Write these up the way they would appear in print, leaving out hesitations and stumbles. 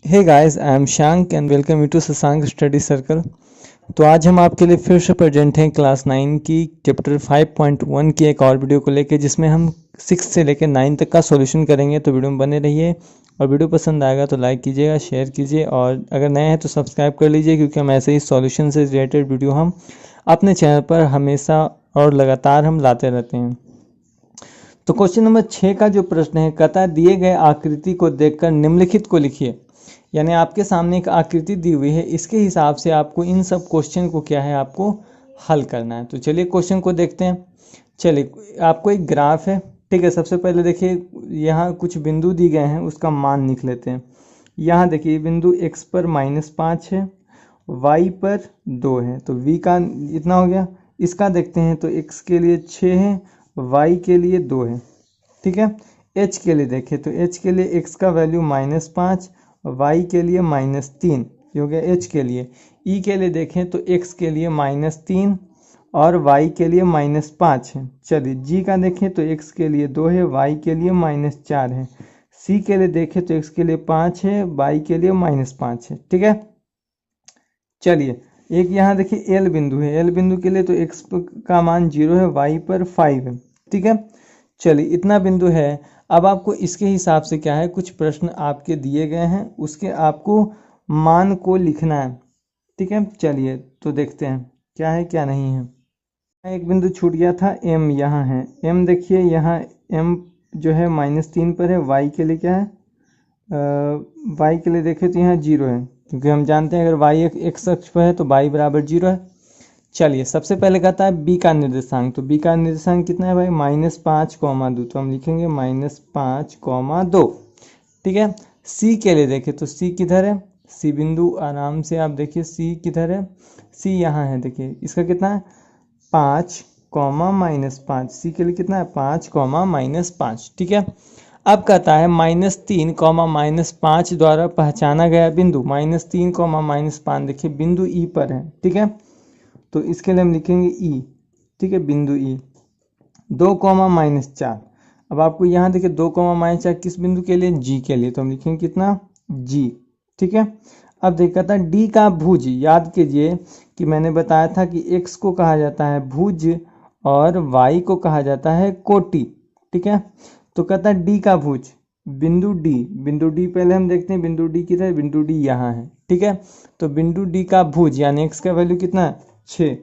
Hey guys, I am Shank and welcome you to Shashank study circle. तो आज हम आपके लिए फिर से प्रेजेंट हैं क्लास 9 की चैप्टर 5.1 की एक और वीडियो को लेके, जिसमें हम 6 से लेकर 9 तक का सॉल्यूशन करेंगे। तो वीडियो में बने रहिए और वीडियो पसंद आएगा तो लाइक कीजिएगा, शेयर कीजिए और अगर नए हैं तो सब्सक्राइब कर लीजिए, क्योंकि हम ऐसे ही सॉल्यूशन से रिलेटेड वीडियो हम अपने चैनल पर हमेशा और लगातार हम लाते रहते हैं। तो क्वेश्चन नंबर 6 का जो प्रश्न है, कहता है दिए गए आकृति को देखकर निम्नलिखित को लिखिए। यानी आपके सामने एक आकृति दी हुई है, इसके हिसाब से आपको इन सब क्वेश्चन को क्या है आपको हल करना है। तो चलिए क्वेश्चन को देखते हैं। चलिए, आपको एक ग्राफ है, ठीक है। सबसे पहले देखिए, यहाँ कुछ बिंदु दी गए हैं, उसका मान लिख लेते हैं। यहाँ देखिए बिंदु x पर -5 है, y पर 2 है, तो v का इतना हो गया। इसका देखते हैं तो x के लिए 6 है, y के लिए 2 है, ठीक है। h के लिए देखें तो h के लिए x का वैल्यू -5, y के लिए -3, ये हो गया h के लिए। e के लिए देखें तो x के लिए -3 और y के लिए -5 है। चलिए g का देखें तो x के लिए 2 है, y के लिए -4 है। c के लिए देखें तो x के लिए 5 है, y के लिए -5 है, ठीक है। चलिए, एक यहाँ देखिए L बिंदु है, L बिंदु के लिए तो x का मान 0 है, y पर 5 है, ठीक है। चलिए, इतना बिंदु है। अब आपको इसके हिसाब से क्या है, कुछ प्रश्न आपके दिए गए हैं, उसके आपको मान को लिखना है, ठीक है। चलिए तो देखते हैं क्या है क्या नहीं है। एक बिंदु छूट गया था, m यहाँ है। m देखिए यहाँ m जो है -3 पर है, y के लिए क्या है, y के लिए देखें तो यहाँ 0 है, क्योंकि हम जानते हैं अगर y एक x अक्ष पर है तो y बराबर 0 है। चलिए, सबसे पहले कहता है b का निर्देशांक। तो b का निर्देशांक कितना है भाई, -5,2, तो हम लिखेंगे -5,2, ठीक है। c के लिए देखें तो c किधर है, c बिंदु आराम से आप देखिए c किधर है, c यहाँ है। देखिए इसका कितना है 5, -5, c के लिए कितना है 5, -5, ठीक है। अब कहता है -3, -5 द्वारा पहचाना गया बिंदु। -3, -5 देखिए बिंदु ई पर है, ठीक है। तो इसके लिए हम लिखेंगे ई, ठीक है, बिंदु ई। 2, -4। अब आपको यहाँ देखिए 2, -4 किस बिंदु के लिए, जी के लिए, तो हम लिखेंगे कितना, जी, ठीक है। अब देखा था डी का भुज। याद कीजिए कि मैंने बताया था कि एक्स को कहा जाता है भुज और वाई को कहा जाता है कोटि, ठीक है। तो कहता है डी का भुज, बिंदु डी पहले हम देखते हैं बिंदु डी किधर है, बिंदु डी यहाँ है, ठीक है। तो बिंदु डी का भुज यानी एक्स का वैल्यू कितना है 6,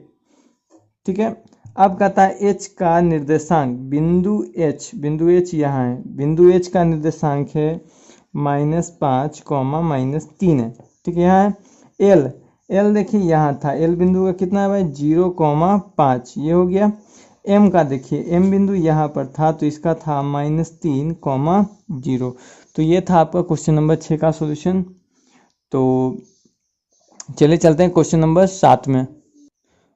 ठीक है। अब कहता है एच का निर्देशांक, बिंदु एच यहाँ है, बिंदु एच का निर्देशांक है -5, -3 है, ठीक है। यहाँ है एल देखिए यहाँ था, एल बिंदु का कितना है भाई 0, 5, ये हो गया। एम का देखिए, एम बिंदु यहाँ पर था तो इसका था -3, 0। तो ये था आपका क्वेश्चन नंबर 6 का सॉल्यूशन। तो चलिए चलते हैं क्वेश्चन नंबर 7 में।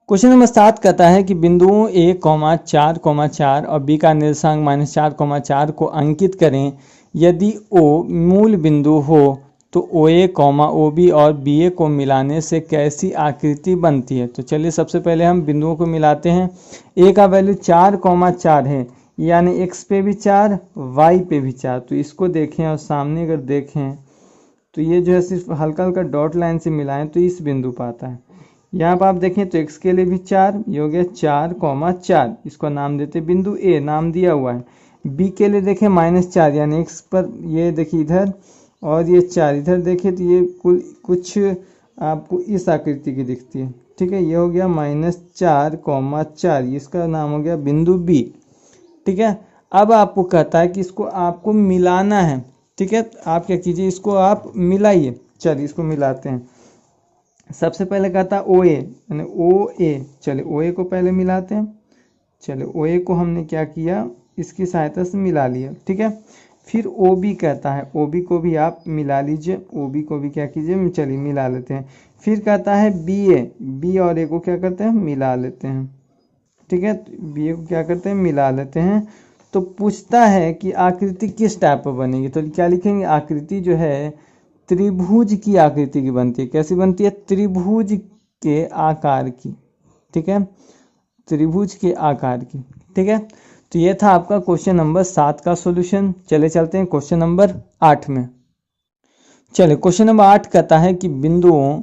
क्वेश्चन नंबर 7 कहता है कि बिंदुओं A, 4, और B का निर्देशांक -4, 4 को अंकित करें। यदि O मूल बिंदु हो तो OA, OB और BA को मिलाने से कैसी आकृति बनती है। तो चलिए सबसे पहले हम बिंदुओं को मिलाते हैं। A का वैल्यू 4, 4 है, यानी x पे भी 4, y पे भी 4। तो इसको देखें और सामने अगर देखें तो ये जो है सिर्फ हल्का हल्का डॉट लाइन से मिलाएं तो इस बिंदु पर आता है। यहाँ पर आप देखें तो x के लिए भी 4, ये हो गया 4, 4, इसको नाम देते बिंदु A, नाम दिया हुआ है। B के लिए देखें -4, यानी x पर ये देखिए इधर और ये 4 इधर देखें तो ये कुछ आपको इस आकृति की दिखती है, ठीक है। ये हो गया -4, 4, इसका नाम हो गया बिंदु B, ठीक है। अब आपको कहता है कि इसको आपको मिलाना है, ठीक है। आप क्या कीजिए, इसको आप मिलाइए। चलिए इसको मिलाते हैं। सबसे पहले कहता है OA, यानी OA, चलिए OA को पहले मिलाते हैं। चलिए OA को हमने क्या किया, इसकी सहायता से मिला लिया, ठीक है। फिर OB कहता है, OB को भी आप मिला लीजिए, OB को भी क्या कीजिए, चलिए मिला लेते हैं। फिर कहता है BA, B और A को क्या करते हैं, मिला लेते हैं, ठीक है। BA को क्या करते हैं, मिला लेते हैं। तो पूछता है कि आकृति किस टाइप पर बनेगी। तो क्या लिखेंगे, आकृति जो है त्रिभुज की आकृति की बनती है। कैसी बनती है, त्रिभुज के आकार की, ठीक है, त्रिभुज के आकार की, ठीक है। तो ये था आपका क्वेश्चन नंबर 7 का सॉल्यूशन। चले चलते हैं क्वेश्चन नंबर 8 में। चलिए क्वेश्चन नंबर 8 कहता है कि बिंदुओं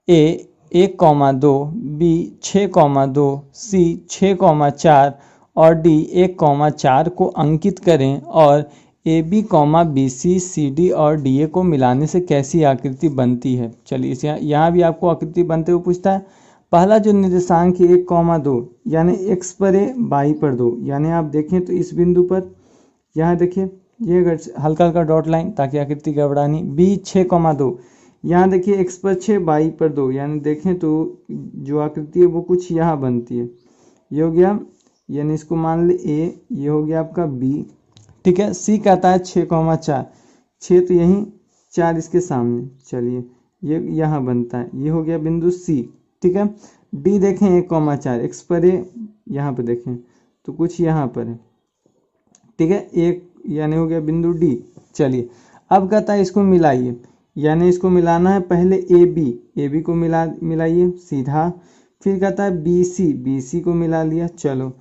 ए 1,2, बी 6,2, सी 6,4 और डी 1,4 को अंकित करें और A B, B C, C D और डी ए को मिलाने से कैसी आकृति बनती है। चलिए इस यहाँ भी आपको आकृति बनते हुए पूछता है। पहला जो निर्देशांक है 1,2 यानी x पर ए y पर 2, यानी आप देखें तो इस बिंदु पर यहाँ देखिए ये हल्का हल्का डॉट लाइन ताकि आकृति गड़बड़ानी। बी 6,2 यहाँ देखिए x पर 6 y पर 2, यानी देखें तो जो आकृति है वो कुछ यहाँ बनती है। ये हो गया, यानी इसको मान ले a, ये हो गया आपका b, ठीक है। सी कहता है 6,4, 6 तो यहीं, 4 इसके सामने, चलिए ये यहाँ बनता है, ये हो गया बिंदु सी, ठीक है। डी देखें 1,4, x पर ए, यहाँ पर देखें तो कुछ यहाँ पर है, ठीक है, एक यानी हो गया बिंदु डी। चलिए अब कहता है इसको मिलाइए, यानी इसको मिलाना है पहले ए बी को मिलाइए सीधा, फिर कहता है बी सी को मिला लिया, चलो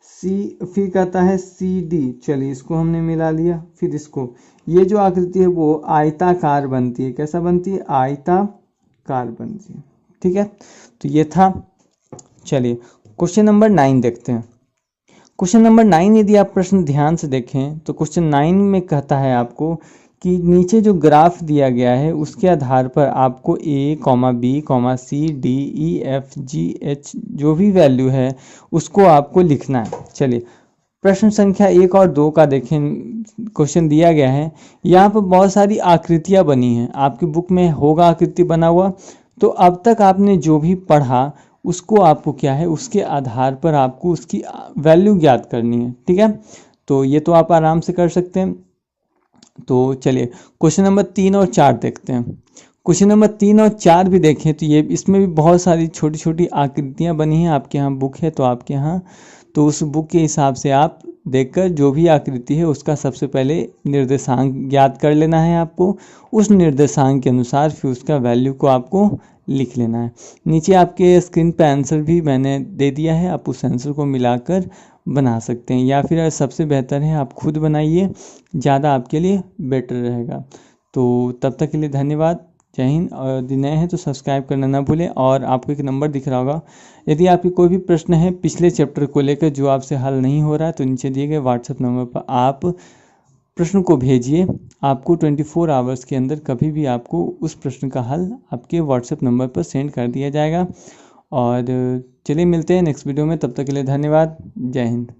सी, फिर कहता है सी डी, चलिए इसको हमने मिला लिया, फिर इसको, ये जो आकृति है वो आयताकार बनती है। कैसा बनती है? आयताकार बनती है, ठीक है। तो ये था। चलिए क्वेश्चन नंबर 9 देखते हैं। क्वेश्चन नंबर 9 यदि आप प्रश्न ध्यान से देखें तो क्वेश्चन 9 में कहता है आपको कि नीचे जो ग्राफ दिया गया है उसके आधार पर आपको ए, बी, सी, डी, ई, एफ, जी, एच जो भी वैल्यू है उसको आपको लिखना है। चलिए प्रश्न संख्या 1 और 2 का देखें, क्वेश्चन दिया गया है। यहाँ पर बहुत सारी आकृतियाँ बनी हैं, आपकी बुक में होगा आकृति बना हुआ। तो अब तक आपने जो भी पढ़ा उसको आपको क्या है, उसके आधार पर आपको उसकी वैल्यू ज्ञात करनी है, ठीक है। तो ये तो आप आराम से कर सकते हैं। तो चलिए क्वेश्चन नंबर 3 और 4 देखते हैं। क्वेश्चन नंबर 3 और 4 भी देखें तो ये इसमें भी बहुत सारी छोटी छोटी आकृतियाँ बनी हैं। आपके यहाँ बुक है तो आपके यहाँ तो उस बुक के हिसाब से आप देखकर जो भी आकृति है उसका सबसे पहले निर्देशांक ज्ञात कर लेना है आपको। उस निर्देशांक के अनुसार फिर उसका वैल्यू को आपको लिख लेना है। नीचे आपके स्क्रीन पे आंसर भी मैंने दे दिया है, आप उस आंसर को मिलाकर बना सकते हैं, या फिर सबसे बेहतर है आप खुद बनाइए, ज़्यादा आपके लिए बेटर रहेगा। तो तब तक के लिए धन्यवाद, जय हिंद। और यदि नए हैं तो सब्सक्राइब करना ना भूलें। और आपको एक नंबर दिख रहा होगा, यदि आपकी कोई भी प्रश्न है पिछले चैप्टर को लेकर जो आपसे हल नहीं हो रहा है तो नीचे दिए गए व्हाट्सएप नंबर पर आप प्रश्न को भेजिए। आपको 24 आवर्स के अंदर कभी भी आपको उस प्रश्न का हल आपके व्हाट्सएप नंबर पर सेंड कर दिया जाएगा। और चलिए मिलते हैं नेक्स्ट वीडियो में, तब तक के लिए धन्यवाद, जय हिंद।